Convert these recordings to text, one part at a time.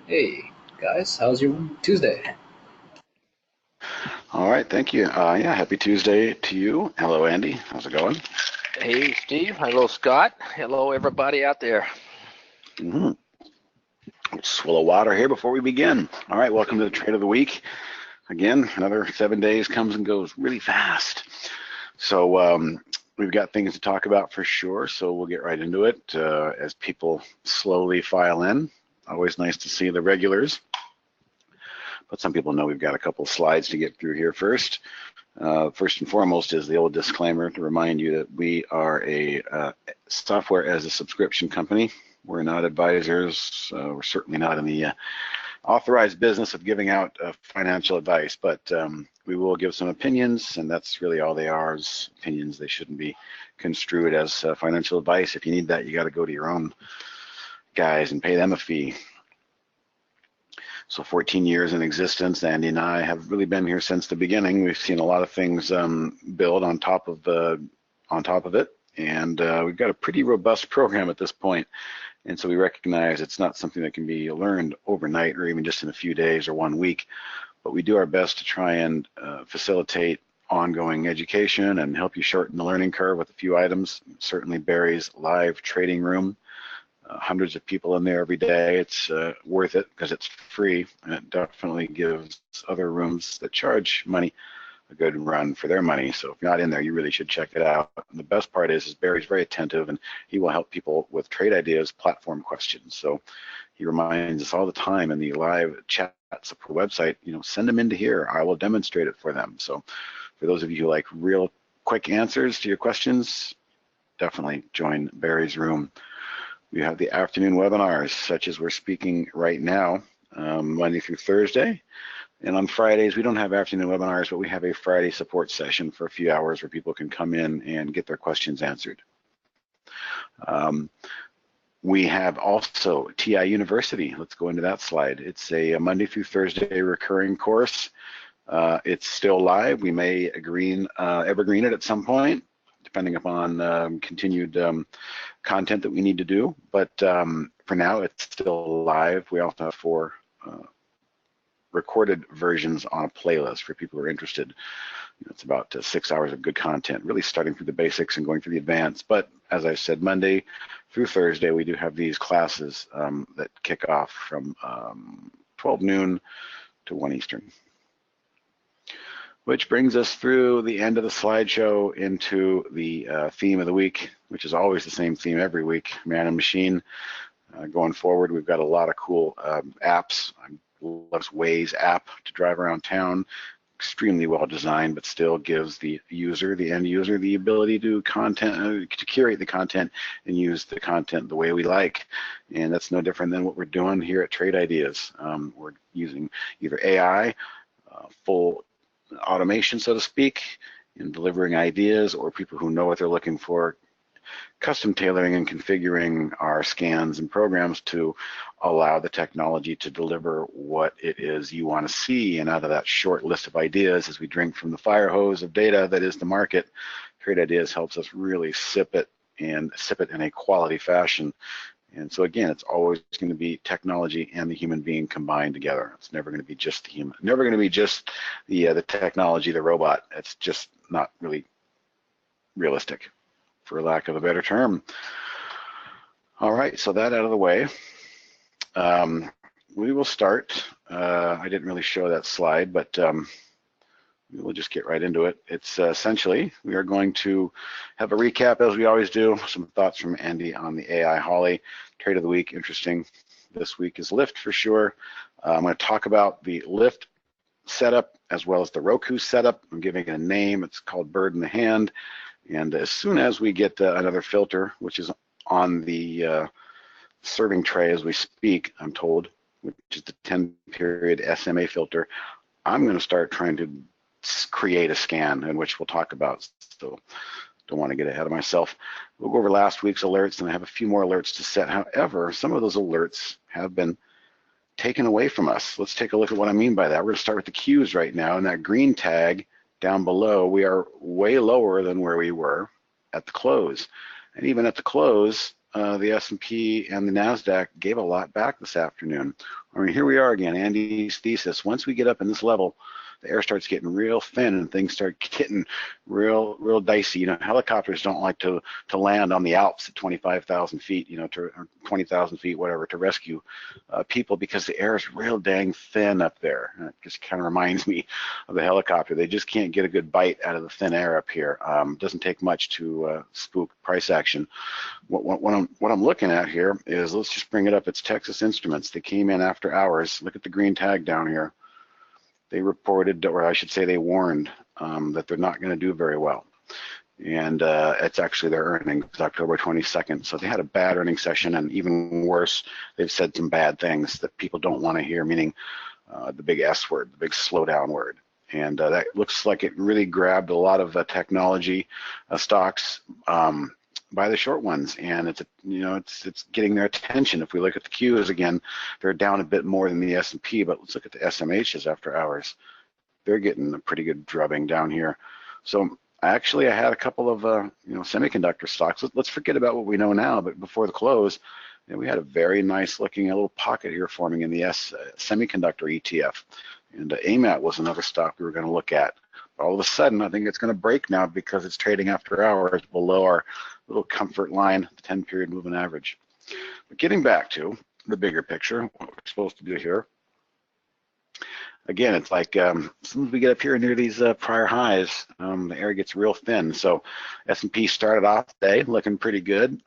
Hey guys, how's your Tuesday? All right, thank you. Yeah, happy Tuesday to you. Hello, Andy. How's it going? Hey, Steve. Hello, Scott. Hello, everybody out there. Mm-hmm. Swill of water here before we begin. All right, welcome to the Trade of the Week. Again, another 7 days comes and goes really fast. So we've got things to talk about for sure, so we'll get right into it as people slowly file in. Always nice to see the regulars, but some people know we've got a couple slides to get through here first. First and foremost is the old disclaimer to remind you that we are a software as a subscription company. We're not advisors. We're certainly not in the authorized business of giving out financial advice, but we will give some opinions, and that's really all they are, is opinions. They shouldn't be construed as financial advice. If you need that, you got to go to your own guys and pay them a fee. So 14 years in existence, Andy and I have really been here since the beginning. We've seen a lot of things build on top of it, and we've got a pretty robust program at this point. And so we recognize it's not something that can be learned overnight or even just in a few days or 1 week, but we do our best to try and facilitate ongoing education and help you shorten the learning curve with a few items. Certainly Barry's live trading room. Hundreds of people in there every day. It's worth it because it's free, and it definitely gives other rooms that charge money a good run for their money. So if you're not in there, you really should check it out. And the best part is Barry's very attentive, and he will help people with trade ideas, platform questions. So he reminds us all the time in the live chat support website, send them into here. I will demonstrate it for them. So for those of you who like real quick answers to your questions, definitely join Barry's room. We have the afternoon webinars, such as we're speaking right now, Monday through Thursday. And on Fridays, we don't have afternoon webinars, but we have a Friday support session for a few hours where people can come in and get their questions answered. We have also TI University. Let's go into that slide. It's a Monday through Thursday recurring course. It's still live. We may evergreen it at some point, depending upon continued content that we need to do. But for now, it's still live. We also have 4 recorded versions on a playlist for people who are interested. It's about 6 hours of good content, really starting through the basics and going through the advanced. But as I said, Monday through Thursday, we do have these classes that kick off from 12 noon to 1 Eastern. Which brings us through the end of the slideshow into the theme of the week, which is always the same theme every week, man and machine. Going forward, we've got a lot of cool apps. I love this Waze app to drive around town. Extremely well designed, but still gives the end user, the ability to curate the content and use the content the way we like. And that's no different than what we're doing here at Trade Ideas. We're using either AI, full automation, so to speak, in delivering ideas, or people who know what they're looking for, custom tailoring and configuring our scans and programs to allow the technology to deliver what it is you want to see. And out of that short list of ideas, as we drink from the fire hose of data that is the market, Trade Ideas helps us really sip it in a quality fashion. And so again, it's always going to be technology and the human being combined together. It's never going to be just the human, never going to be just the technology, the robot. It's just not really realistic, for lack of a better term. All right, so that out of the way, we will start. I didn't really show that slide, but we'll just get right into it. It's essentially, we are going to have a recap as we always do, some thoughts from Andy on the AI Holly. Trade of the week, interesting. This week is Lyft for sure. I'm going to talk about the Lyft setup as well as the Roku setup. I'm giving it a name. It's called Bird in the Hand. And as soon as we get another filter, which is on the serving tray as we speak, I'm told, which is the 10-period SMA filter, I'm going to start trying to create a scan, in which we'll talk about. So don't want to get ahead of myself. We'll go over last week's alerts, and I have a few more alerts to set. However, some of those alerts have been taken away from us. Let's take a look at what I mean by that. We're going to start with the Qs right now, and that green tag down below, we are way lower than where we were at the close. And even at the close, the S&P and the NASDAQ gave a lot back this afternoon. I mean, here we are again, Andy's thesis. Once we get up in this level, the air starts getting real thin and things start getting real dicey. You know, helicopters don't like to land on the Alps at 25,000 feet, you know, or 20,000 feet, whatever, to rescue people, because the air is real dang thin up there. And it just kind of reminds me of the helicopter. They just can't get a good bite out of the thin air up here. It doesn't take much to spook price action. What I'm looking at here is, let's just bring it up. It's Texas Instruments. They came in after hours. Look at the green tag down here. They reported, or I should say they warned, that they're not going to do very well. And it's actually their earnings, October 22nd. So they had a bad earnings session, and even worse, they've said some bad things that people don't want to hear, meaning the big S word, the big slowdown word. And that looks like it really grabbed a lot of technology stocks by the short ones, and it's getting their attention. If we look at the Qs again, they're down a bit more than the S&P, but let's look at the SMHs after hours. They're getting a pretty good drubbing down here. So I had a couple of semiconductor stocks. Let's forget about what we know now, but before the close, we had a very nice looking little pocket here forming in the semiconductor ETF, and AMAT was another stock we were going to look at. All of a sudden, I think it's going to break now because it's trading after hours below our little comfort line, the 10-period moving average. But getting back to the bigger picture, what we're supposed to do here, again, it's like as soon as we get up here near these prior highs, the air gets real thin. So S&P started off today looking pretty good.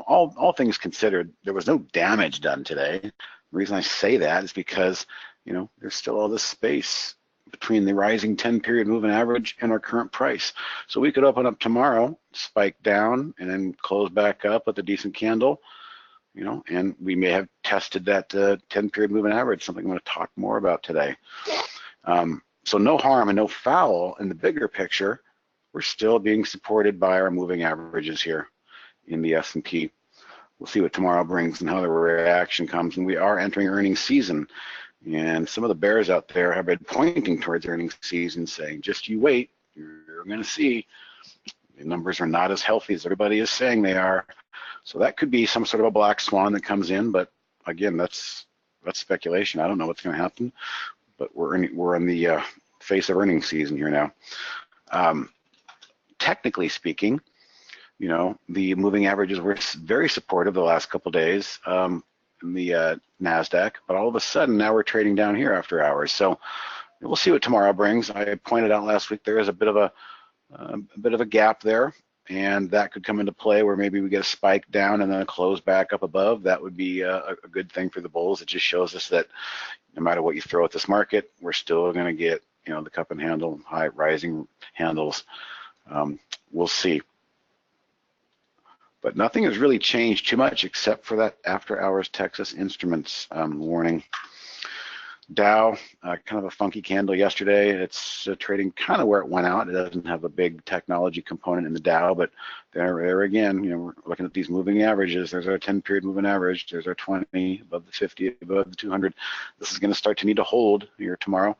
All things considered, there was no damage done today. The reason I say that is because there's still all this space between the rising 10-period moving average and our current price. So we could open up tomorrow, spike down, and then close back up with a decent candle, and we may have tested that 10-period moving average, something I'm going to talk more about today. So no harm and no foul in the bigger picture. We're still being supported by our moving averages here in the S&P. We'll see what tomorrow brings and how the reaction comes, and we are entering earnings season. And some of the bears out there have been pointing towards earnings season, saying, just you wait, you're going to see the numbers are not as healthy as everybody is saying they are. So that could be some sort of a black swan that comes in, but again, that's speculation. I don't know what's going to happen, but we're in the face of earnings season here now. Technically speaking, the moving averages were very supportive the last couple of days. In the NASDAQ, but all of a sudden now we're trading down here after hours. So we'll see what tomorrow brings. I pointed out last week there is a bit of a gap there, and that could come into play where maybe we get a spike down and then a close back up above. That would be a good thing for the bulls. It just shows us that no matter what you throw at this market, we're still going to get the cup and handle, high rising handles. We'll see. But nothing has really changed too much except for that after hours Texas Instruments warning. Dow, kind of a funky candle yesterday. It's trading kind of where it went out. It doesn't have a big technology component in the Dow, but there again, we're looking at these moving averages. There's our 10-period moving average. There's our 20, above the 50, above the 200. This is going to start to need to hold here tomorrow.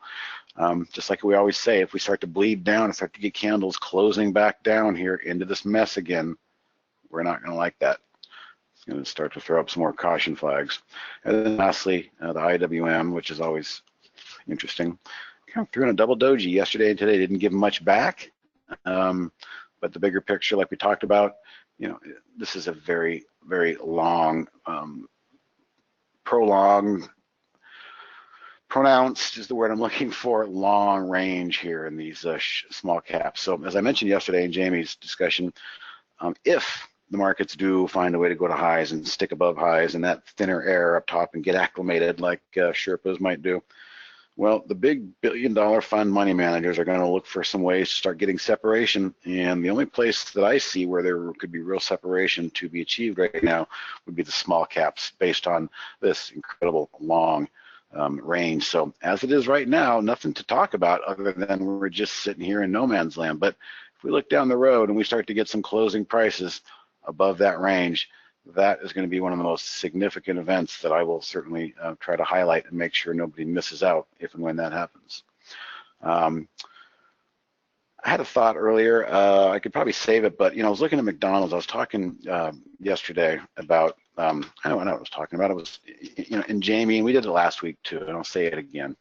Just like we always say, if we start to bleed down and start to get candles closing back down here into this mess again, we're not going to like that. It's going to start to throw up some more caution flags. And then lastly, the IWM, which is always interesting. Kind of threw in a double doji yesterday and today. Didn't give much back. But the bigger picture, like we talked about, this is a very, very long, pronounced is the word I'm looking for, long range here in these small caps. So as I mentioned yesterday in Jamie's discussion, if the markets do find a way to go to highs and stick above highs and that thinner air up top and get acclimated like Sherpas might do, well, the big billion-dollar fund money managers are going to look for some ways to start getting separation. And the only place that I see where there could be real separation to be achieved right now would be the small caps based on this incredible long range. So as it is right now, nothing to talk about other than we're just sitting here in no man's land. But if we look down the road and we start to get some closing prices above that range, that is going to be one of the most significant events that I will certainly try to highlight and make sure nobody misses out if and when that happens. I had a thought earlier. I could probably save it, but I was looking at McDonald's. I was talking yesterday about I don't know what I was talking about. It was and Jamie, and we did it last week too, and I'll say it again.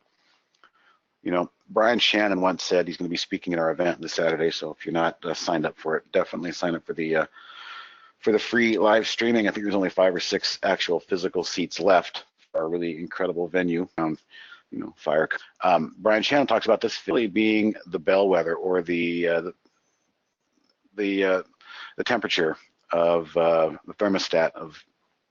Brian Shannon once said he's going to be speaking at our event this Saturday. So if you're not signed up for it, definitely sign up for the free live streaming. I think there's only 5 or 6 actual physical seats left for a really incredible venue. Fire. Brian Shannon talks about this Philly being the bellwether or the temperature of the thermostat of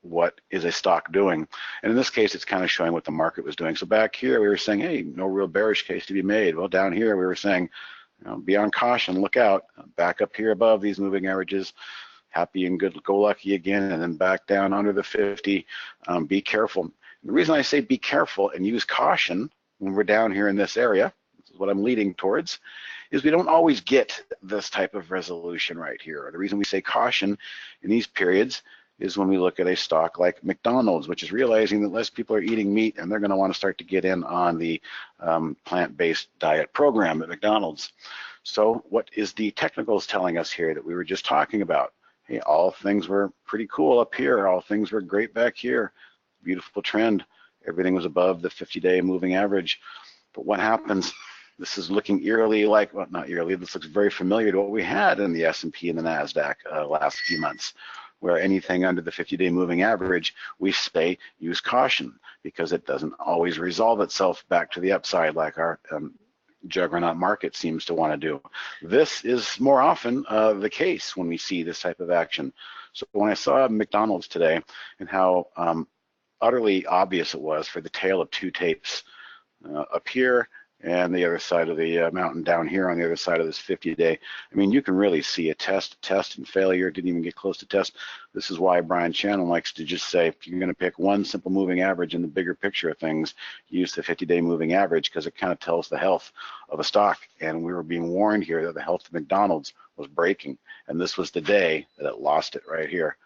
what is a stock doing. And in this case, it's kind of showing what the market was doing. So back here, we were saying, hey, no real bearish case to be made. Well, down here, we were saying, be on caution, look out. Back up here above these moving averages, happy and good, go lucky again, and then back down under the 50. Be careful. The reason I say be careful and use caution when we're down here in this area, this is what I'm leading towards, is we don't always get this type of resolution right here. The reason we say caution in these periods is when we look at a stock like McDonald's, which is realizing that less people are eating meat and they're going to want to start to get in on the plant-based diet program at McDonald's. So what is the technicals telling us here that we were just talking about? Hey, all things were pretty cool up here. All things were great back here. Beautiful trend. Everything was above the 50-day moving average. But what happens? This is looking eerily like, well, not eerily, this looks very familiar to what we had in the S&P and the NASDAQ last few months, where anything under the 50-day moving average, we say use caution because it doesn't always resolve itself back to the upside like our juggernaut market seems to want to do. This is more often the case when we see this type of action. So when I saw McDonald's today and how utterly obvious it was for the tale of 2 tapes up here and the other side of the mountain down here on the other side of this 50-day. I mean, you can really see a test, and failure. Didn't even get close to test. This is why Brian Shannon likes to just say, if you're going to pick one simple moving average in the bigger picture of things, use the 50-day moving average because it kind of tells the health of a stock. And we were being warned here that the health of McDonald's was breaking. And this was the day that it lost it right here.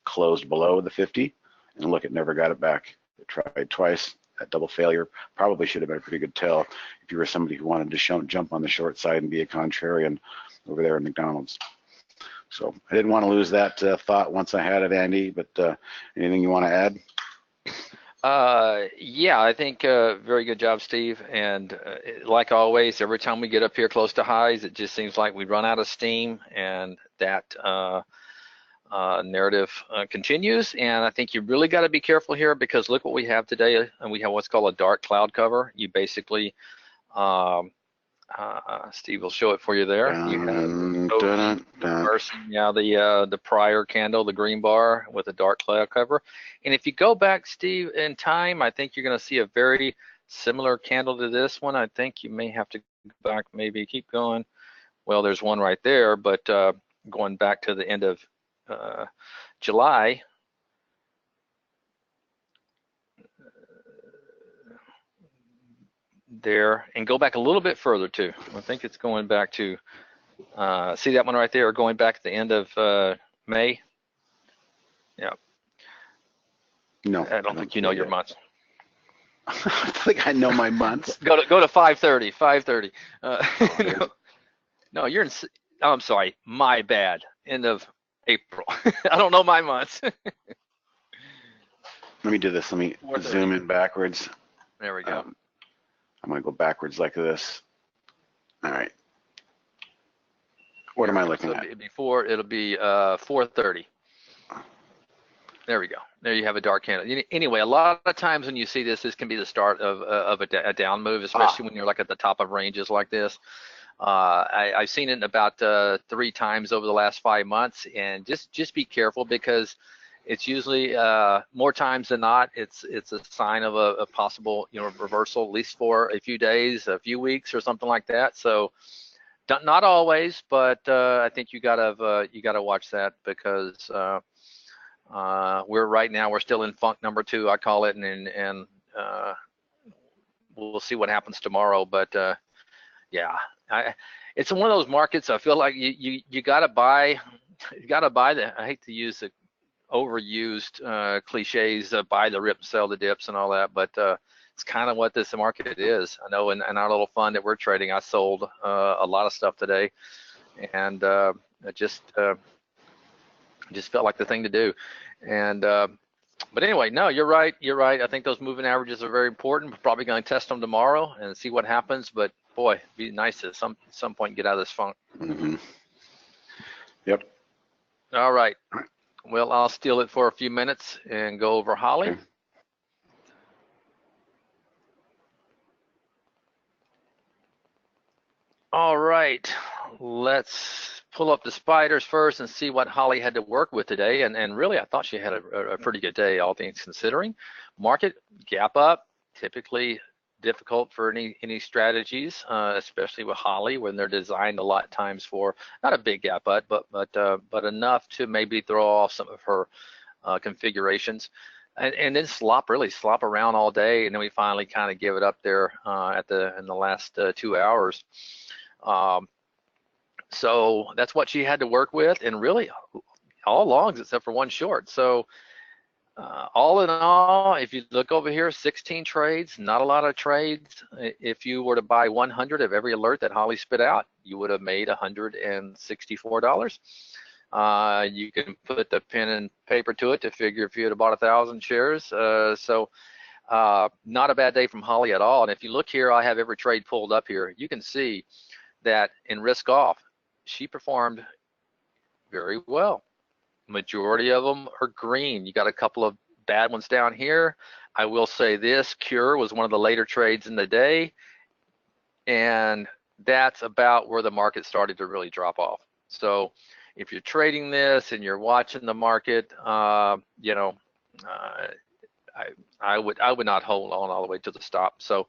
Closed below the 50, and look, it never got it back. It tried twice. That double failure probably should have been a pretty good tell if you were somebody who wanted to jump on the short side and be a contrarian over there at McDonald's. So I didn't want to lose that thought once I had it, Andy, but anything you want to add? Yeah, I think very good job, Steve. And like always, every time we get up here close to highs, it just seems like we run out of steam, and that narrative continues. And I think you really got to be careful here because look what we have today, and we have what's called a dark cloud cover. You basically, Steve will show it for you there. You have the prior candle, the green bar with a dark cloud cover. And if you go back, Steve, in time, I think you're going to see a very similar candle to this one. I think you may have to go back, maybe keep going. Well, there's one right there, but going back to the end of July, there, and go back a little bit further too. I think it's going back to, see that one right there, going back at the end of May? Yeah. No. I don't think you know your months. I think I know my months. Go to 5:30, 5:30. No, you're in, oh, I'm sorry, my bad, end of April. I don't know my months. Let me do this. Let me zoom in backwards. There we go. I'm going to go backwards like this. All right. What am I looking at? It'll be 4:30. There we go. There you have a dark candle. Anyway, a lot of times when you see this, this can be the start of a down move, especially when you're like at the top of ranges like this. I've seen it about 3 times over the last 5 months, and just be careful because it's usually more times than not it's a sign of a possible reversal, at least for a few days, a few weeks, or something like that. So not always, but I think you gotta watch that because we're still in funk number 2, I call it, and we'll see what happens tomorrow. But yeah, it's one of those markets. I feel like you gotta buy. You gotta buy the. I hate to use the overused cliches, buy the rip, sell the dips, and all that, but it's kind of what this market is. I know in our little fund that we're trading, I sold a lot of stuff today, and it just felt like the thing to do. And but anyway, no, you're right. You're right. I think those moving averages are very important. We're probably going to test them tomorrow and see what happens. But boy, it'd be nice to some point get out of this funk. Mm-hmm. Yep. All right. Well, I'll steal it for a few minutes and go over Holly. Okay. All right. Let's pull up the spiders first and see what Holly had to work with today. And really, I thought she had a pretty good day, all things considering. Market gap up, typically difficult for any strategies, especially with Holly when they're designed a lot of times for not a big gap up, but enough to maybe throw off some of her configurations. And then slop around all day, and then we finally kind of give it up there in the last 2 hours. So that's what she had to work with, and really all longs except for one short. So all in all, if you look over here, 16 trades, not a lot of trades. If you were to buy 100 of every alert that Holly spit out, you would have made $164. You can put the pen and paper to it to figure if you had bought 1,000 shares. So not a bad day from Holly at all. And if you look here, I have every trade pulled up here. You can see that in risk off, she performed very well. Majority of them are green. You got a couple of bad ones down here. I will say this, Cure was one of the later trades in the day, and that's about where the market started to really drop off. So if you're trading this and you're watching the market, you know, I would not hold on all the way to the stop. So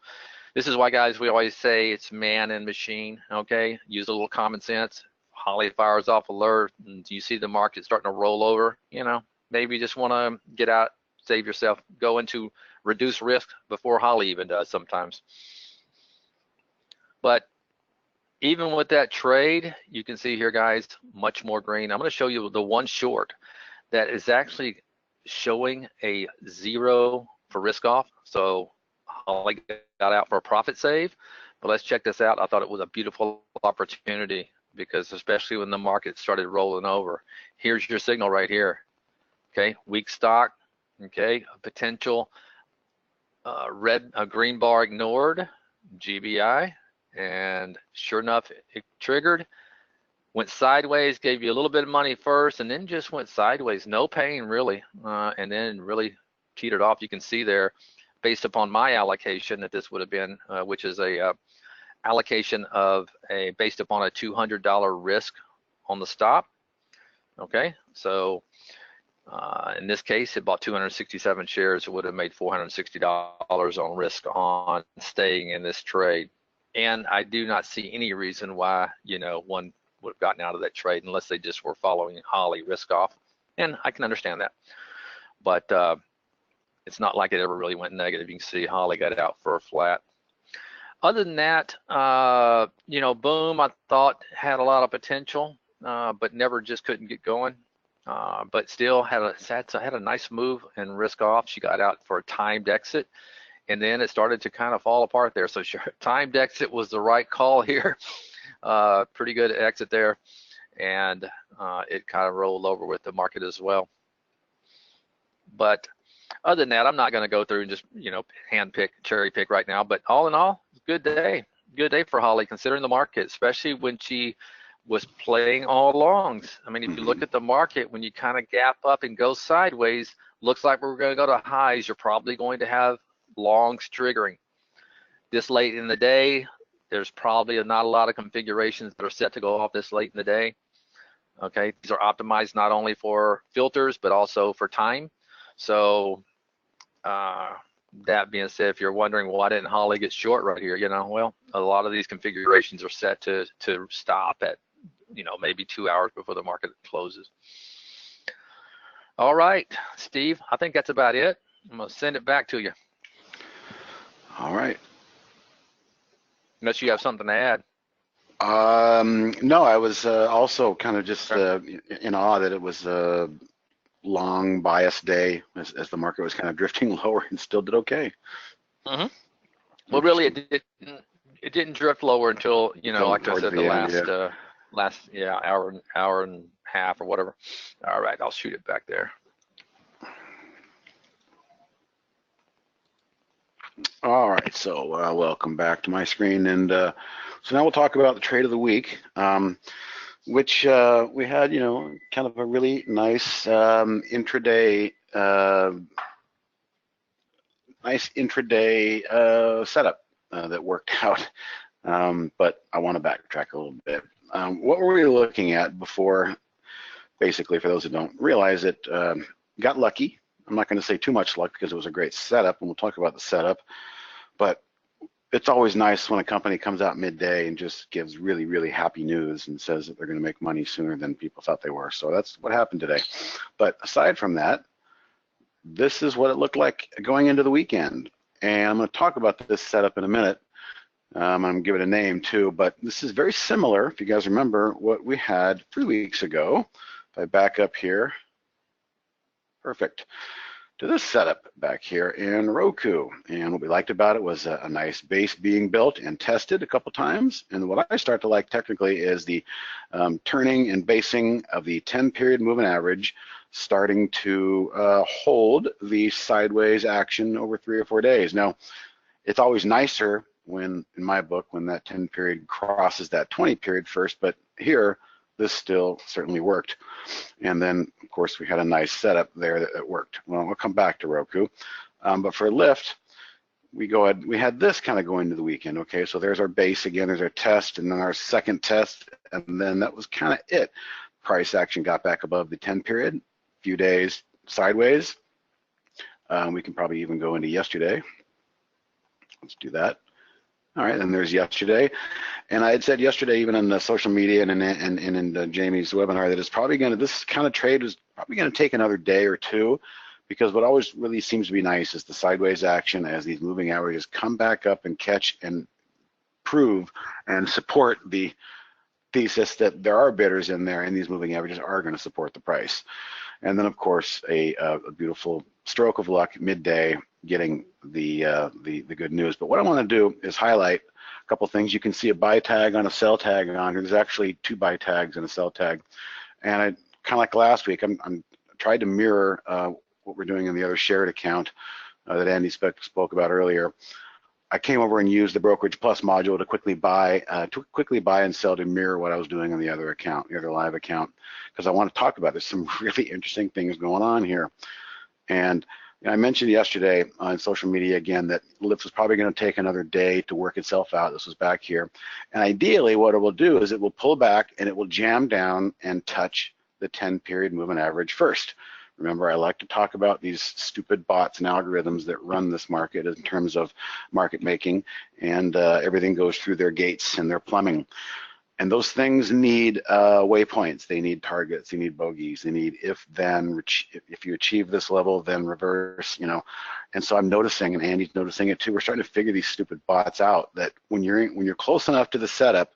this is why, guys, we always say it's man and machine, okay? Use a little common sense. Holly fires off alert, and you see the market starting to roll over, you know, maybe you just want to get out, save yourself, go into reduced risk before Holly even does sometimes. But even with that trade, you can see here, guys, much more green. I'm going to show you the one short that is actually showing a 0 for risk off. So Holly got out for a profit save, but let's check this out. I thought it was a beautiful opportunity because especially when the market started rolling over. Here's your signal right here. Okay, weak stock. Okay, a potential green bar ignored, GBI, and sure enough, it triggered. Went sideways, gave you a little bit of money first, and then just went sideways. No pain really, and then really teetered off. You can see there, based upon my allocation, that this would have been, which is a allocation of based upon a $200 risk on the stop. Okay, so in this case, it bought 267 shares. It would have made $460 on risk on staying in this trade. And I do not see any reason why, you know, one would have gotten out of that trade unless they just were following Holly risk off. And I can understand that. But it's not like it ever really went negative. You can see Holly got out for a flat. Other than that, you know, Boom, I thought had a lot of potential, but never just couldn't get going. But still had a nice move and risk off. She got out for a timed exit, and then it started to kind of fall apart there. So sure, timed exit was the right call here. Pretty good exit there, and it kind of rolled over with the market as well. But other than that, I'm not going to go through and just, you know, cherry pick right now. But all in all, good day for Holly, considering the market, especially when she was playing all longs. I mean, if you look at the market, when you kind of gap up and go sideways, looks like we're going to go to highs. You're probably going to have longs triggering. This late in the day, there's probably not a lot of configurations that are set to go off this late in the day. Okay, these are optimized not only for filters, but also for time. So that being said, if you're wondering why didn't Holly get short right here, you know, well, a lot of these configurations are set to stop at, you know, maybe 2 hours before the market closes. All right, Steve, I think that's about it. I'm gonna send it back to you. All right. Unless you have something to add. No, I was also kind of just in awe that it was long bias day as the market was kind of drifting lower and still did okay. Mm-hmm. Well, really, it didn't drift lower until, like I Towards said, the the end, last hour and a half or whatever. All right, I'll shoot it back there. All right, so welcome back to my screen, and so now we'll talk about the trade of the week, which we had, kind of a really nice intraday setup that worked out. But I want to backtrack a little bit. What were we looking at before? Basically, for those who don't realize it, got lucky. I'm not going to say too much luck because it was a great setup, and we'll talk about the setup. But it's always nice when a company comes out midday and just gives really, really happy news and says that they're going to make money sooner than people thought they were. So that's what happened today. But aside from that, this is what it looked like going into the weekend. And I'm going to talk about this setup in a minute. I'm going to give it a name too, but this is very similar, if you guys remember, what we had 3 weeks ago. If I back up here, perfect, to this setup back here in Roku. And what we liked about it was a nice base being built and tested a couple times. And what I start to like technically is the turning and basing of the 10-period moving average starting to hold the sideways action over 3 or 4 days. Now, it's always nicer when, in my book, when that 10-period crosses that 20-period first, but here, this still certainly worked. And then, of course, we had a nice setup there that worked. Well, we'll come back to Roku. But for lift, we had this kind of going into the weekend, okay? So there's our base again, there's our test, and then our second test, and then that was kind of it. Price action got back above the 10-period, few days sideways. We can probably even go into yesterday. Let's do that. All right, and there's yesterday. And I had said yesterday, even in the social media and in Jamie's webinar, that it's probably this kind of trade is probably going to take another day or two, because what always really seems to be nice is the sideways action as these moving averages come back up and catch and prove and support the thesis that there are bidders in there and these moving averages are going to support the price. And then, of course, a beautiful stroke of luck midday getting the good news. But what I want to do is highlight a couple things. You can see a buy tag on a sell tag on here. There's actually 2 buy tags and a sell tag. And I kind of like last week, I'm tried to mirror what we're doing in the other shared account that Andy spoke about earlier. I came over and used the Brokerage Plus module to quickly buy and sell to mirror what I was doing on the other account, the other live account, because I want to talk about. There's some really interesting things going on here. And I mentioned yesterday on social media again that lift was probably going to take another day to work itself out. This was back here. And ideally what it will do is it will pull back and it will jam down and touch the 10-period moving average first. Remember, I like to talk about these stupid bots and algorithms that run this market in terms of market making, and everything goes through their gates and their plumbing. And those things need waypoints, they need targets, they need bogeys, they need if you achieve this level, then reverse, And so I'm noticing, and Andy's noticing it too, we're starting to figure these stupid bots out, that when you're close enough to the setup,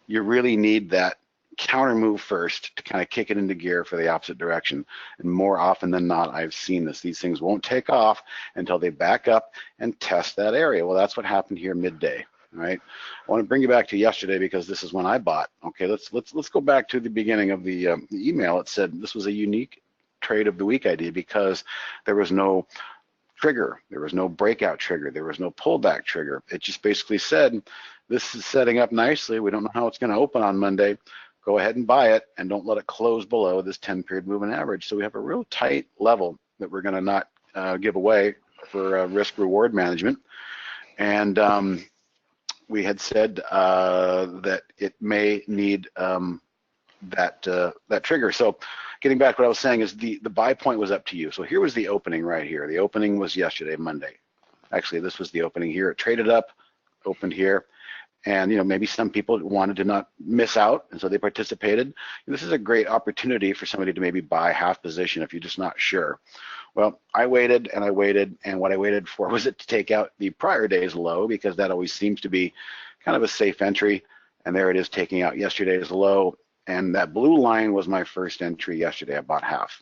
you really need that counter move first to kind of kick it into gear for the opposite direction. And more often than not, I've seen this. These things won't take off until they back up and test that area. Well, that's what happened here midday. All right. I want to bring you back to yesterday because this is when I bought. Okay, let's go back to the beginning of the email. It said this was a unique trade of the week idea because there was no trigger, there was no breakout trigger, there was no pullback trigger. It just basically said this is setting up nicely. We don't know how it's going to open on Monday. Go ahead and buy it and don't let it close below this 10-period moving average. So we have a real tight level that we're going to not give away for risk reward management. And we had said that it may need that trigger. So getting back, what I was saying is the buy point was up to you. So here was the opening right here. The opening was yesterday, Monday. Actually, this was the opening here. It traded up, opened here. And maybe some people wanted to not miss out, and so they participated. And this is a great opportunity for somebody to maybe buy half position if you're just not sure. Well, I waited and I waited, and what I waited for was it to take out the prior day's low, because that always seems to be kind of a safe entry. And there it is, taking out yesterday's low. And that blue line was my first entry yesterday. I bought half.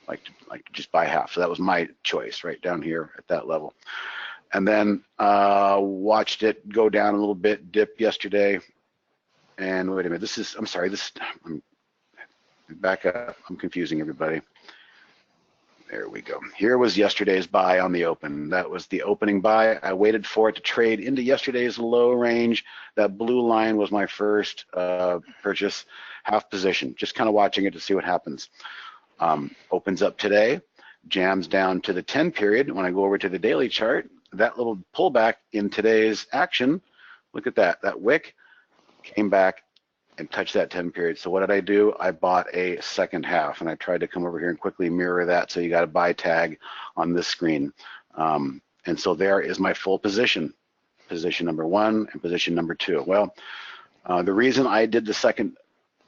like to just buy half. So that was my choice right down here at that level. And then watched it go down a little bit, dip yesterday. And wait a minute, I'm sorry, I'm back up. I'm confusing everybody. There we go. Here was yesterday's buy on the open. That was the opening buy. I waited for it to trade into yesterday's low range. That blue line was my first purchase, half position, just kind of watching it to see what happens. Opens up today, jams down to the 10 period. When I go over to the daily chart, that little pullback in today's action, look at that, that wick came back and touch that 10 period. So what did I do? I bought a second half, and I tried to come over here and quickly mirror that. So you got a buy tag on this screen. And so there is my full position number 1 and position number 2. Well, the reason I did the second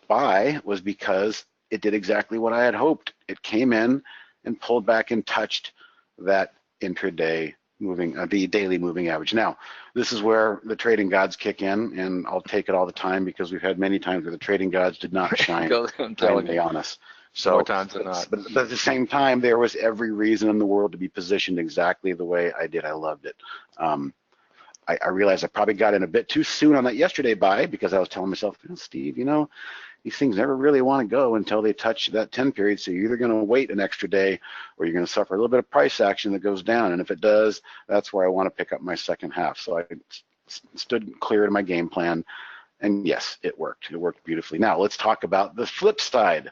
buy was because it did exactly what I had hoped. It came in and pulled back and touched that intraday moving, the daily moving average. Now, this is where the trading gods kick in, and I'll take it all the time because we've had many times where the trading gods did not shine. I'm telling you, on us. So, more times than not. But at the same time, there was every reason in the world to be positioned exactly the way I did. I loved it. I realized I probably got in a bit too soon on that yesterday buy because I was telling myself, Steve, you know, these things never really want to go until they touch that 10 period. So you're either going to wait an extra day or you're going to suffer a little bit of price action that goes down. And if it does, that's where I want to pick up my second half. So I stood clear to my game plan. And yes, it worked. It worked beautifully. Now let's talk about the flip side.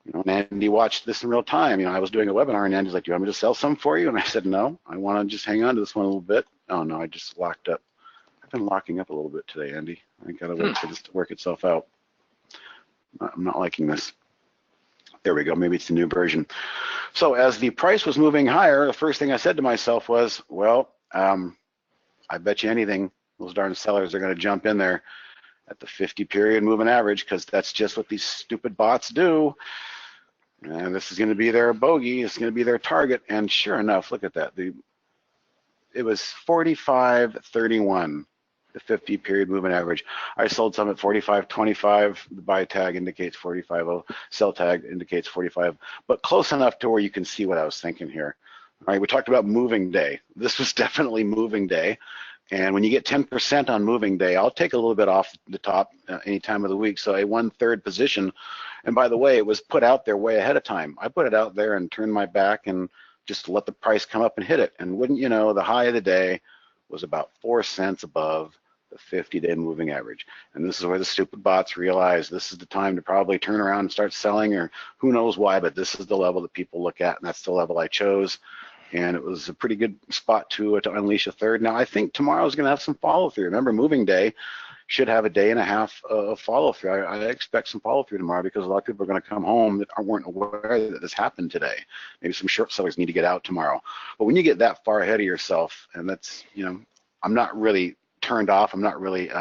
You know, and Andy watched this in real time. You know, I was doing a webinar and Andy's like, do you want me to sell some for you? And I said, no, I want to just hang on to this one a little bit. Oh no, I just locked up. I've been locking up a little bit today, Andy. I got to wait for this to work itself out. I'm not liking this. There we go. Maybe it's the new version. So as the price was moving higher, the first thing I said to myself was, well, I bet you anything those darn sellers are going to jump in there at the 50 period moving average because that's just what these stupid bots do. And this is going to be their bogey. It's going to be their target. And sure enough, look at that. It was 45.31. The 50 period moving average. I sold some at 45.25. The buy tag indicates 45.0. Sell tag indicates 45, but close enough to where you can see what I was thinking here. All right, we talked about moving day. This was definitely moving day. And when you get 10% on moving day, I'll take a little bit off the top any time of the week. So a 1/3 position. And by the way, it was put out there way ahead of time. I put it out there and turned my back and just let the price come up and hit it. And wouldn't you know, the high of the day was about 4 cents above the 50-day moving average. And this is where the stupid bots realize this is the time to probably turn around and start selling, or who knows why, but this is the level that people look at, and that's the level I chose. And it was a pretty good spot to unleash a third. Now, I think tomorrow is going to have some follow-through. Remember, moving day should have a day and a half of follow-through. I expect some follow-through tomorrow because a lot of people are going to come home that weren't aware that this happened today. Maybe some short sellers need to get out tomorrow. But when you get that far ahead of yourself, and that's, you know, I'm not really turned off. I'm not really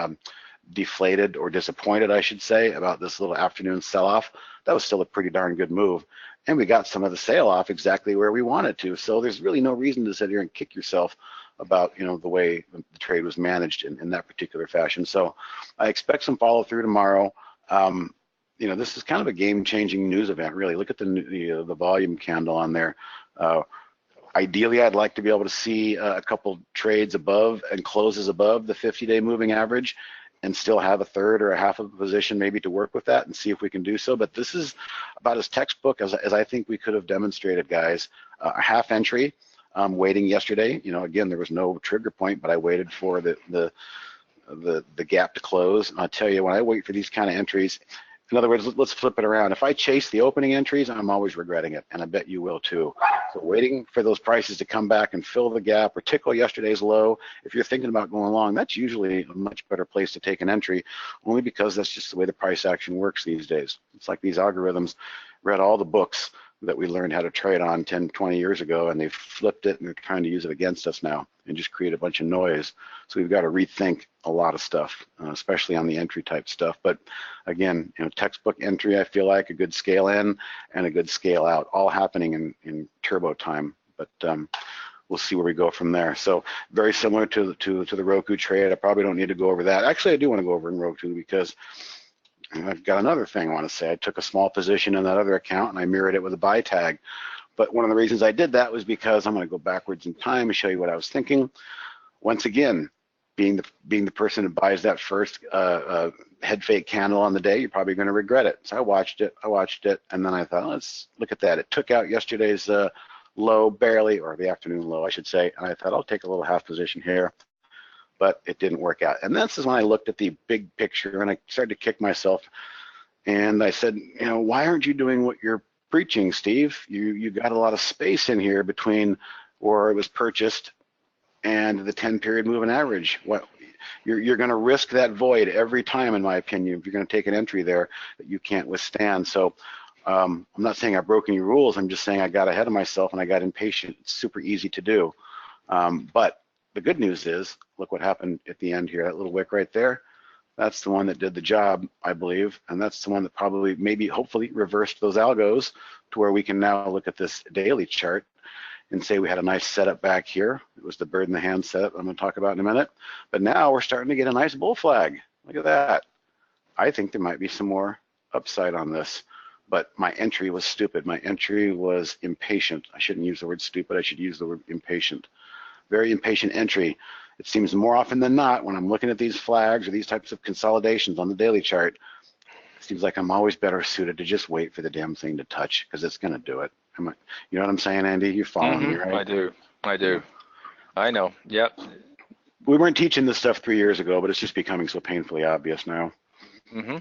deflated or disappointed, I should say, about this little afternoon sell-off. That was still a pretty darn good move. And we got some of the sale off exactly where we wanted to. So there's really no reason to sit here and kick yourself about, you know, the way the trade was managed in that particular fashion. So I expect some follow through tomorrow. You know, this is kind of a game-changing news event, really. Look at the volume candle on there. Ideally, I'd like to be able to see a couple trades above and closes above the 50-day moving average and still have a third or a half of a position maybe to work with that and see if we can do so. But this is about as textbook as I think we could have demonstrated, guys. A half entry, waiting yesterday. You know, again, there was no trigger point, but I waited for the gap to close. And I'll tell you, when I wait for these kind of entries, in other words, let's flip it around. If I chase the opening entries, I'm always regretting it, and I bet you will too. So waiting for those prices to come back and fill the gap or tickle yesterday's low, if you're thinking about going long, that's usually a much better place to take an entry, only because that's just the way the price action works these days. It's like these algorithms read all the books that we learned how to trade on 10, 20 years ago, and they've flipped it and they're trying to use it against us now and just create a bunch of noise. So we've got to rethink a lot of stuff, especially on the entry type stuff. But again, you know, textbook entry, I feel like a good scale in and a good scale out, all happening in turbo time. But we'll see where we go from there. So very similar to the Roku trade. I probably don't need to go over that. Actually, I do want to go over in Roku because And I've got another thing I want to say. I took a small position in that other account and I mirrored it with a buy tag. But one of the reasons I did that was because I'm going to go backwards in time and show you what I was thinking. Once again, being the person who buys that first head fake candle on the day, you're probably going to regret it. So I watched it, and then I thought, let's look at that. It took out yesterday's low barely, or the afternoon low, I should say, and I thought I'll take a little half position here, but it didn't work out. And this is when I looked at the big picture and I started to kick myself, and I said, you know, why aren't you doing what you're preaching, Steve? You got a lot of space in here between where it was purchased and the 10-period moving average. What you're going to risk that void every time, in my opinion, if you're going to take an entry there that you can't withstand. So I'm not saying I broke any rules. I'm just saying I got ahead of myself and I got impatient. It's super easy to do. But the good news is, look what happened at the end here. That little wick right there, that's the one that did the job, I believe, and that's the one that probably, maybe, hopefully reversed those algos to where we can now look at this daily chart and say we had a nice setup back here. It was the bird in the hand setup I'm going to talk about in a minute. But now we're starting to get a nice bull flag. Look at that. I think there might be some more upside on this, but my entry was stupid. My entry was impatient. I shouldn't use the word stupid. I should use the word impatient. Very impatient entry. It seems more often than not when I'm looking at these flags or these types of consolidations on the daily chart, it seems like I'm always better suited to just wait for the damn thing to touch, because it's going to do it. You know what I'm saying, Andy? You following me, right? I do. I know. Yep. We weren't teaching this stuff 3 years ago, but it's just becoming so painfully obvious now. Mm-hmm.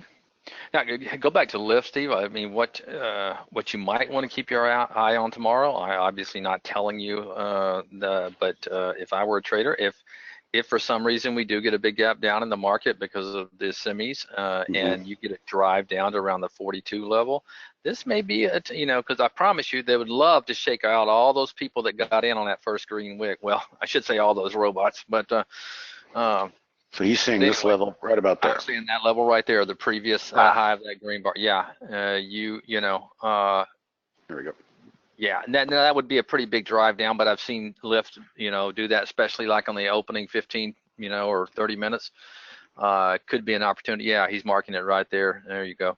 Now, go back to lift, Steve. I mean, what you might want to keep your eye on tomorrow. I obviously not telling you, but if I were a trader, if for some reason we do get a big gap down in the market because of the semis, and you get a drive down to around the 42 level, this may be because I promise you they would love to shake out all those people that got in on that first green wick. Well, I should say all those robots, but so he's saying this level right about there. I'm seeing that level right there, the previous high of that green bar. Yeah, there we go. Yeah, that would be a pretty big drive down, but I've seen Lyft, do that, especially like on the opening 15, or 30 minutes. Could be an opportunity. Yeah, he's marking it right there. There you go.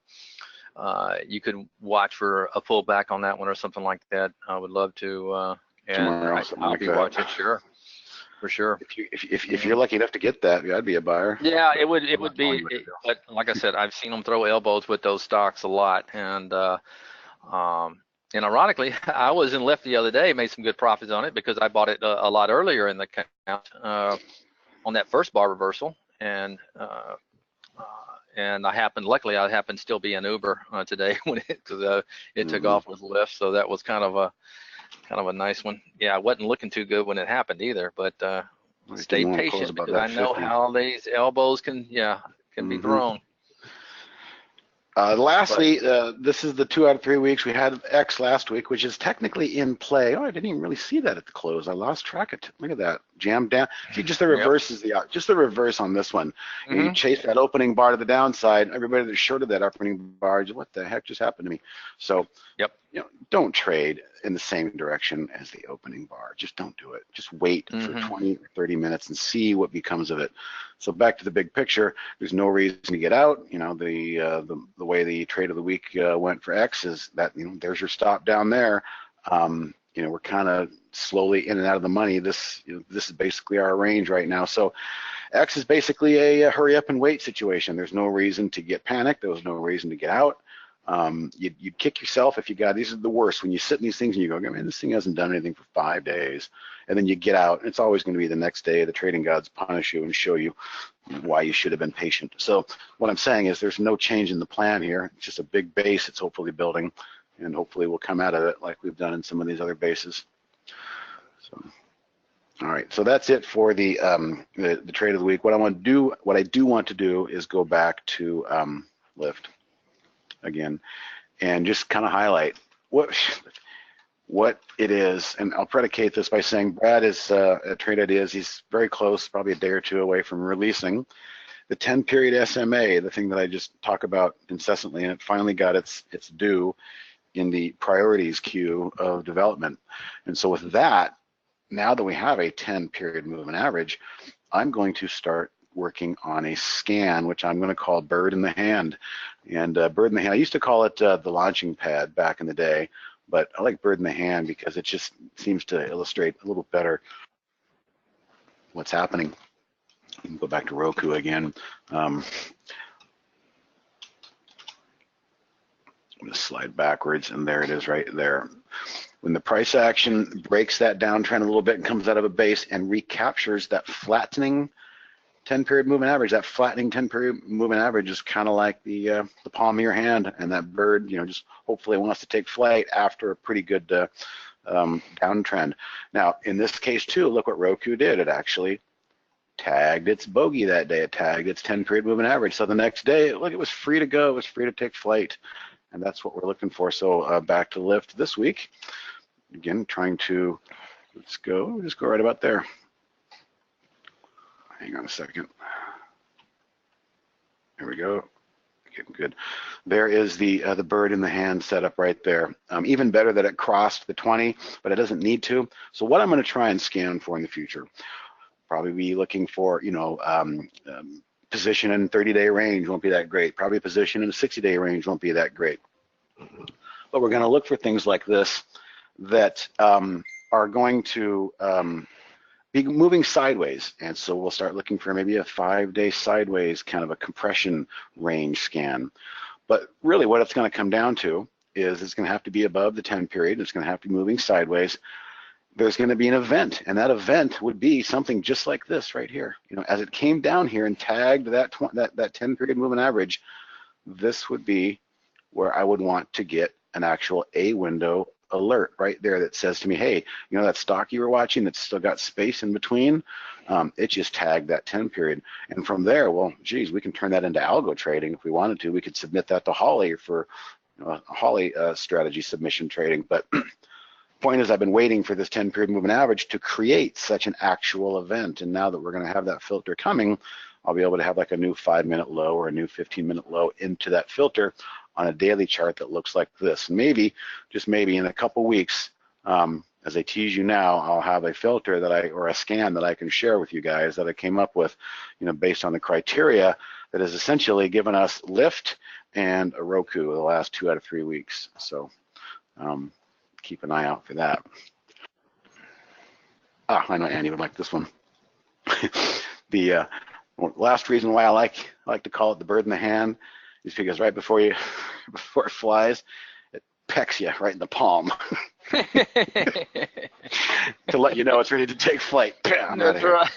You could watch for a pullback on that one or something like that. I would love to, and I'll be watching, sure, for sure. If you're lucky enough to get that, I'd be a buyer. Yeah, it would be. But like I said, I've seen them throw elbows with those stocks a lot, and ironically, I was in Lyft the other day, made some good profits on it because I bought it a lot earlier in the count on that first bar reversal, and luckily I happened to still be in Uber today when it took off with Lyft, so that was kind of a nice one. Yeah, I wasn't looking too good when it happened either, but stay patient because I know how these elbows can be thrown. Lastly, this is the 2 out of 3 weeks. We had X last week, which is technically in play. Oh, I didn't even really see that at the close. I lost track of it. Look at that. Jammed down. See, just the reverse is just the reverse on this one. You chase that opening bar to the downside. Everybody that shorted that opening bar, what the heck just happened to me? So, don't trade in the same direction as the opening bar. Just don't do it. Just wait for 20 or 30 minutes and see what becomes of it. So back to the big picture, there's no reason to get out. The way the trade of the week went for X is that, there's your stop down there. We're kind of slowly in and out of the money. This is basically our range right now. So X is basically a hurry up and wait situation. There's no reason to get panicked. There was no reason to get out. You'd kick yourself if you got, these are the worst, when you sit in these things and you go, man, this thing hasn't done anything for 5 days, and then you get out, and it's always going to be the next day the trading gods punish you and show you why you should have been patient. So what I'm saying is there's no change in the plan here. It's just a big base it's hopefully building, and hopefully we'll come out of it like we've done in some of these other bases. So all right, so that's it for the trade of the week. What I do want to do is go back to Lyft again and just kind of highlight what it is, and I'll predicate this by saying Brad is at Trade Ideas. He's very close, probably a day or two away from releasing the 10-period SMA, the thing that I just talk about incessantly, and it finally got its due in the priorities queue of development. And so with that, now that we have a 10-period moving average, I'm going to start working on a scan, which I'm going to call bird in the hand. And bird in the hand, I used to call it the launching pad back in the day, but I like bird in the hand because it just seems to illustrate a little better what's happening. You can go back to Roku again. I'm going to slide backwards, and there it is right there. When the price action breaks that downtrend a little bit and comes out of a base and recaptures that flattening 10-period moving average, that flattening 10-period moving average is kind of like the palm of your hand, and that bird, just hopefully wants to take flight after a pretty good downtrend. Now, in this case too, look what Roku did. It actually tagged its bogey that day. It tagged its 10-period moving average. So the next day, look, it was free to go. It was free to take flight, and that's what we're looking for. So back to lift this week. Again, trying to, just go right about there. Hang on a second. There we go. Getting good. There is the bird in the hand setup right there. Even better that it crossed the 20, but it doesn't need to. So what I'm going to try and scan for in the future, probably be looking for, position in 30-day range won't be that great. Probably position in a 60-day range won't be that great. But we're going to look for things like this that are going to be moving sideways, and so we'll start looking for maybe a 5-day sideways kind of a compression range scan. But really what it's going to come down to is it's going to have to be above the 10-period. It's going to have to be moving sideways. There's going to be an event, and that event would be something just like this right here. As it came down here and tagged that 10-period moving average, this would be where I would want to get an actual A window alert right there that says to me, hey, that stock you were watching that's still got space in between, it just tagged that 10-period. And from there, well, geez, we can turn that into algo trading if we wanted to. We could submit that to Holly for a Holly strategy submission trading. But point is, I've been waiting for this 10-period moving average to create such an actual event. And now that we're going to have that filter coming, I'll be able to have like a new 5-minute low or a new 15-minute low into that filter on a daily chart that looks like this. Maybe, just maybe, in a couple weeks, as I tease you now, I'll have a filter or a scan that I can share with you guys that I came up with, based on the criteria that has essentially given us lift and a Roku the last 2 out of 3 weeks. So keep an eye out for that. I know Andy would like this one. The last reason why I like to call it the bird in the hand is because right before it flies, it pecks you right in the palm to let you know it's ready to take flight. Bam, that's right.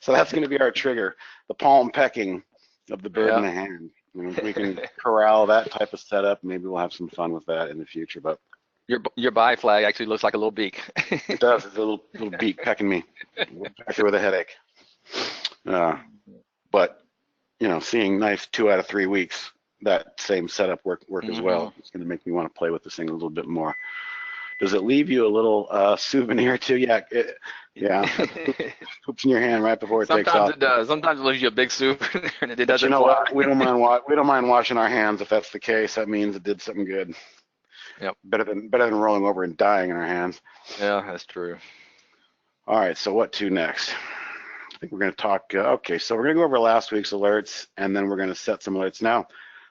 So that's going to be our trigger, the palm pecking of the bird in the hand. If we can corral that type of setup, maybe we'll have some fun with that in the future. But your buy flag actually looks like a little beak. It does. It's a little beak pecking me. Back there with a headache. But seeing nice 2 out of 3 weeks, that same setup work as well. It's going to make me want to play with this thing a little bit more. Does it leave you a little souvenir too? Yeah. Hoops in your hand right before it takes off. Sometimes it does. Sometimes it leaves you a big souvenir, and it doesn't. What? We don't mind washing our hands if that's the case. That means it did something good. Yep. Better than rolling over and dying in our hands. Yeah, that's true. All right. So what to next? I think we're going to talk. Okay. So we're going to go over last week's alerts, and then we're going to set some alerts. Now,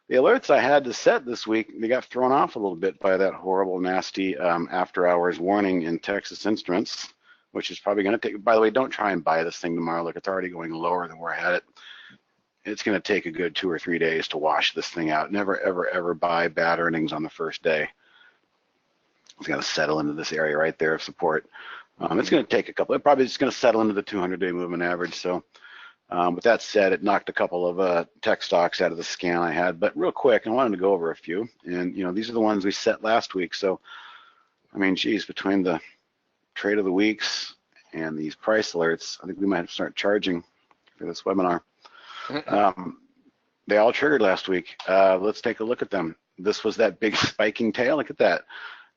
the alerts I had to set this week, they got thrown off a little bit by that horrible, nasty after-hours warning in Texas Instruments, which is probably going to take. By the way, don't try and buy this thing tomorrow. Look, it's already going lower than where I had it. It's going to take a good 2 or 3 days to wash this thing out. Never, ever, ever buy bad earnings on the first day. It's going to settle into this area right there of support. It's going to take a couple. It probably is going to settle into the 200-day moving average. So, with that said, it knocked a couple of tech stocks out of the scan I had. But real quick, I wanted to go over a few. And these are the ones we set last week. So, I mean, geez, between the trade of the weeks and these price alerts, I think we might have to start charging for this webinar. They all triggered last week. Let's take a look at them. This was that big spiking tail. Look at that.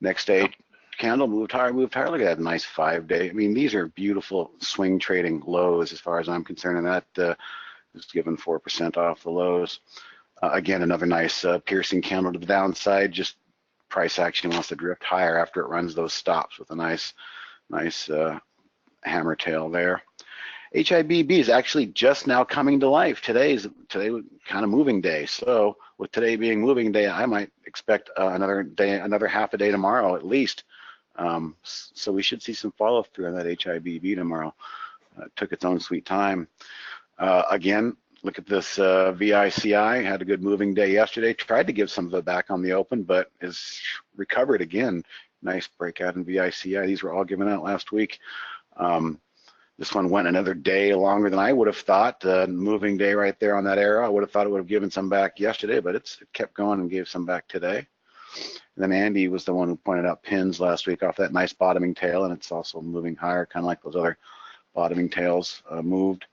Next day, candle moved higher. Look at that nice 5-day. I mean, these are beautiful swing trading lows as far as I'm concerned, and that is given 4% off the lows. Again, another nice piercing candle to the downside. Just price action wants to drift higher after it runs those stops with a nice hammer tail there. HIBB is actually just now coming to life. Today was kind of moving day. So with today being moving day, I might expect another day, another half a day tomorrow at least. So we should see some follow through on that HIBB tomorrow. It took its own sweet time. Again, look at this VICI, had a good moving day yesterday, tried to give some of it back on the open, but is recovered again. Nice breakout in VICI. These were all given out last week. This one went another day longer than I would have thought. Moving day right there on that arrow. I would have thought it would have given some back yesterday, but it kept going and gave some back today. And then Andy was the one who pointed out pins last week off that nice bottoming tail, and it's also moving higher, kind of like those other bottoming tails moved.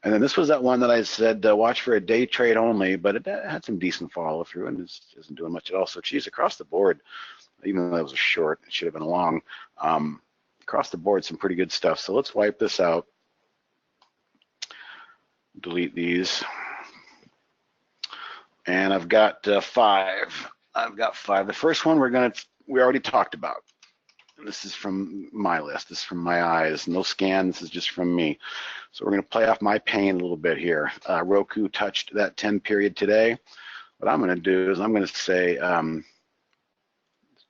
And then this was that one that I said watch for a day trade only, but it had some decent follow through and isn't doing much at all. So geez, across the board, even though that was a short, it should have been a long. Across the board, some pretty good stuff. So let's wipe this out. Delete these. And I've got 5. I've got 5. The first one we already talked about. And this is from my list. This is from my eyes. No scan. This is just from me. So we're going to play off my pain a little bit here. Roku touched that 10 period today. What I'm going to do is I'm going to say, let's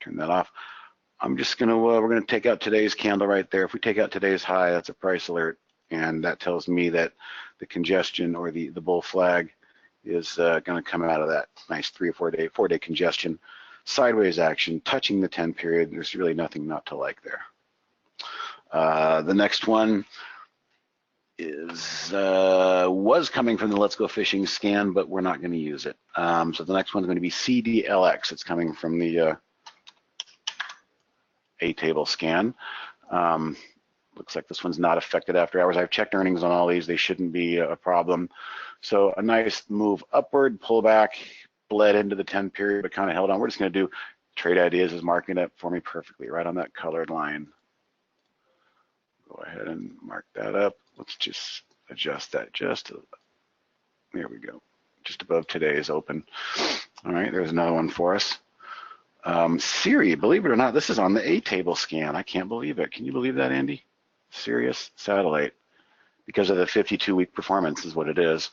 turn that off. I'm just going to, we're going to take out today's candle right there. If we take out today's high, that's a price alert. And that tells me that the congestion or the bull flag is going to come out of that nice 3 or 4 day congestion. Sideways action, touching the 10 period. There's really nothing not to like there. The next one was coming from the Let's Go Fishing scan, but we're not going to use it. So the next one's going to be CDLX. It's coming from the A-table scan. Looks like this one's not affected after hours. I've checked earnings on all these. They shouldn't be a problem. So a nice move upward, pullback, bled into the 10 period, but kind of held on. We're just going to do trade ideas is marking it up for me perfectly right on that colored line. Go ahead and mark that up. Let's just adjust that there we go, just above today's open. All right, there's another one for us. Siri, believe it or not, this is on the A-table scan. I can't believe it. Can you believe that, Andy? Sirius satellite, because of the 52-week performance is what it is.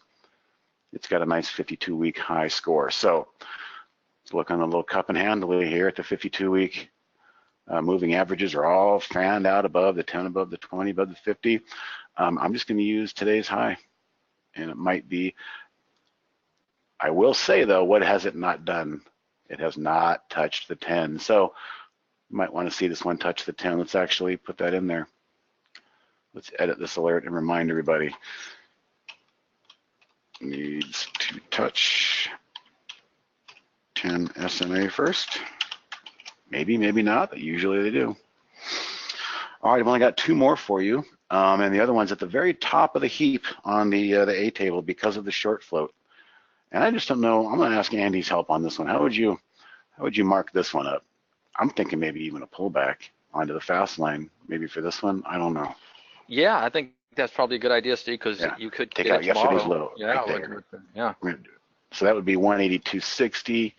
It's got a nice 52-week high score. So let's look on the little cup and handle here at the 52-week. Moving averages are all fanned out above the 10, above the 20, above the 50. I'm just going to use today's high, and it might be, I will say though, what has it not done? It has not touched the 10. So you might want to see this one touch the 10. Let's actually put that in there. Let's edit this alert and remind everybody. Needs to touch 10 SMA first. Maybe, maybe not, but usually they do. All right, I've only got 2 more for you. And the other one's at the very top of the heap on the A table because of the short float. And I just don't know, I'm gonna ask Andy's help on this one. How would you mark this one up? I'm thinking maybe even a pullback onto the fast line, maybe for this one, I don't know. Yeah, I think that's probably a good idea, Steve, because you could take get out it yesterday's tomorrow. low. Yeah, right yeah. So that would be 182.60.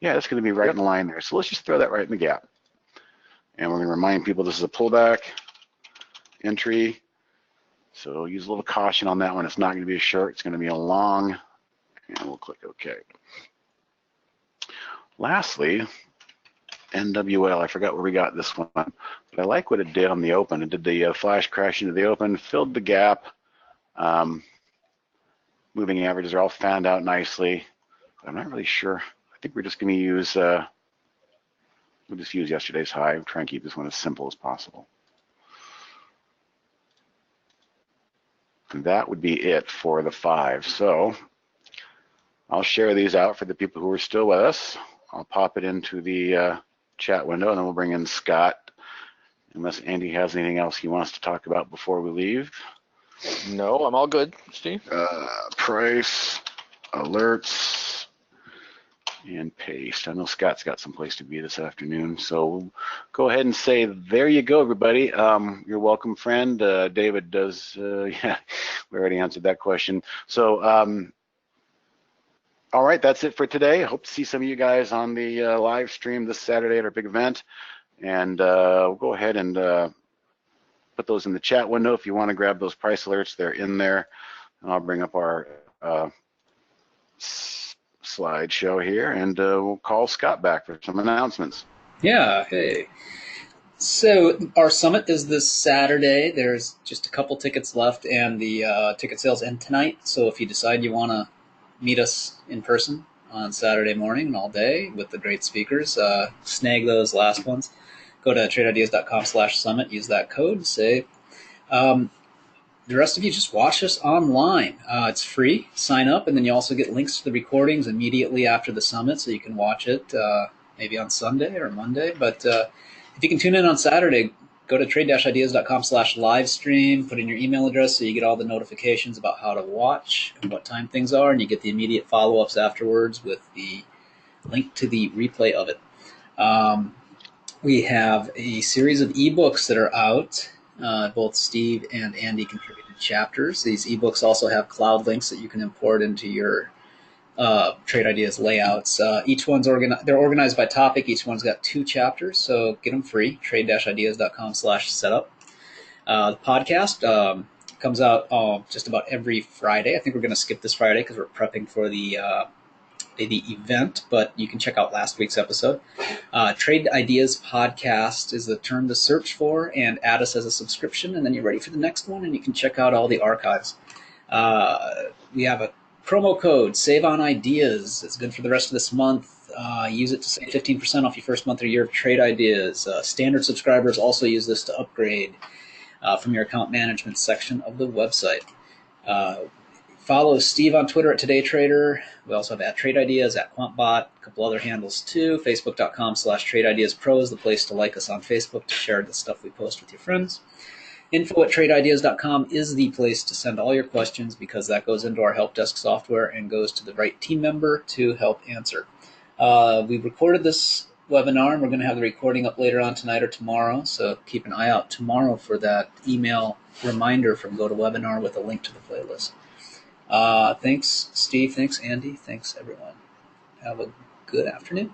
Yeah, that's going to be right in line there. So let's just throw that right in the gap. And we're going to remind people this is a pullback entry. So use a little caution on that one. It's not going to be a short. It's going to be a long. And we'll click OK. Lastly, NWL. I forgot where we got this one. But I like what it did on the open. It did the flash crash into the open, filled the gap. Moving averages are all fanned out nicely. But I'm not really sure. I think we're just going to use, we'll just use yesterday's high. We'll try and keep this one as simple as possible. And that would be it for the 5. So I'll share these out for the people who are still with us. I'll pop it into the chat window, and then we'll bring in Scott, unless Andy has anything else he wants to talk about before we leave. No, I'm all good, Steve. Price, alerts, and paste. I know Scott's got some place to be this afternoon, so we'll go ahead and say, there you go, everybody. You're welcome, friend. David does, yeah, we already answered that question. So, all right, that's it for today. I hope to see some of you guys on the live stream this Saturday at our big event. And we'll go ahead and put those in the chat window if you want to grab those price alerts. They're in there. And I'll bring up our slideshow here, and we'll call Scott back for some announcements. Yeah, hey. So our summit is this Saturday. There's just a couple tickets left, and the ticket sales end tonight. So if you decide you want to meet us in person on Saturday morning and all day with the great speakers, snag those last ones. Go to tradeIdeas.com/summit. Use that code. Save. The rest of you just watch us online. It's free. Sign up, and then you also get links to the recordings immediately after the summit, so you can watch it maybe on Sunday or Monday. But if you can tune in on Saturday, go to trade-ideas.com/livestream, put in your email address so you get all the notifications about how to watch and what time things are, and you get the immediate follow-ups afterwards with the link to the replay of it. We have a series of ebooks that are out. Both Steve and Andy contributed chapters. These ebooks also have cloud links that you can import into your Trade Ideas layouts. Each one's they're organized by topic. Each one's got 2 chapters, so get them free. Trade-ideas.com/setup. The podcast comes out just about every Friday. I think we're going to skip this Friday because we're prepping for the event, but you can check out last week's episode. Trade Ideas Podcast is the term to search for, and add us as a subscription, and then you're ready for the next one, and you can check out all the archives. We have a promo code, Save on Ideas. It's good for the rest of this month. Use it to save 15% off your first month or year of Trade Ideas. Standard subscribers also use this to upgrade from your account management section of the website. Follow Steve on Twitter at TodayTrader. We also have @Trade Ideas, @QuantBot, a couple other handles too. Facebook.com/Trade Ideas Pro is the place to like us on Facebook, to share the stuff we post with your friends. Info@TradeIdeas.com is the place to send all your questions, because that goes into our help desk software and goes to the right team member to help answer. We recorded this webinar, and we're going to have the recording up later on tonight or tomorrow, so keep an eye out tomorrow for that email reminder from GoToWebinar with a link to the playlist. Thanks, Steve. Thanks, Andy. Thanks, everyone. Have a good afternoon.